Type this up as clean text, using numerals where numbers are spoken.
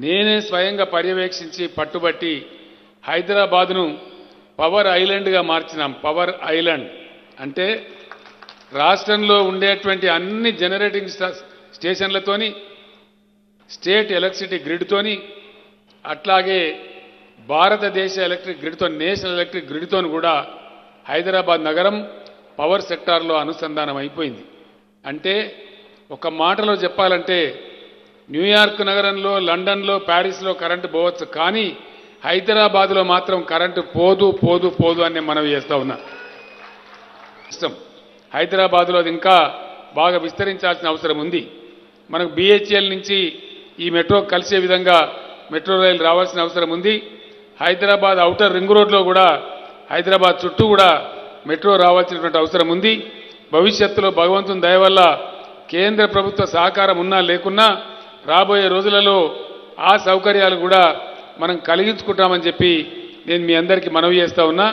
నేనే స్వయంగా పర్యవేక్షించి పట్టుబట్టి హైదరాబాద్ను పవర్ ఐలాండ్గా మార్చినాం. పవర్ ఐలాండ్ అంటే రాష్ట్రంలో ఉండేటువంటి అన్ని జనరేటింగ్ స్టేషన్లతోని, స్టేట్ ఎలక్ట్రిసిటీ గ్రిడ్తోని, అట్లాగే భారతదేశ ఎలక్ట్రిక్ గ్రిడ్తో, నేషనల్ ఎలక్ట్రిక్ గ్రిడ్తో కూడా హైదరాబాద్ నగరం పవర్ సెక్టార్లో అనుసంధానం అయిపోయింది. అంటే ఒక మాటలో చెప్పాలంటే న్యూయార్క్ నగరంలో, లండన్లో, ప్యారిస్లో కరెంటు పోవచ్చు, కానీ హైదరాబాద్లో మాత్రం కరెంటు పోదు పోదు పోదు అని మనవి చేస్తా ఉన్నా. ఇష్టం హైదరాబాద్లో అది ఇంకా బాగా విస్తరించాల్సిన అవసరం ఉంది. మనకు బిహెచ్ఎల్ నుంచి ఈ మెట్రో కలిసే విధంగా మెట్రో రైలు రావాల్సిన అవసరం ఉంది. హైదరాబాద్ ఔటర్ రింగ్ రోడ్లో కూడా హైదరాబాద్ చుట్టూ కూడా మెట్రో రావాల్సినటువంటి అవసరం ఉంది. భవిష్యత్తులో భగవంతుని దయ వల్ల కేంద్ర ప్రభుత్వ సహకారం ఉన్నా లేకున్నా రాబోయే రోజులలో ఆ సౌకర్యాలు కూడా మనం కలిగించుకుంటామని చెప్పి నేను మీ అందరికీ మనవి చేస్తా ఉన్నా.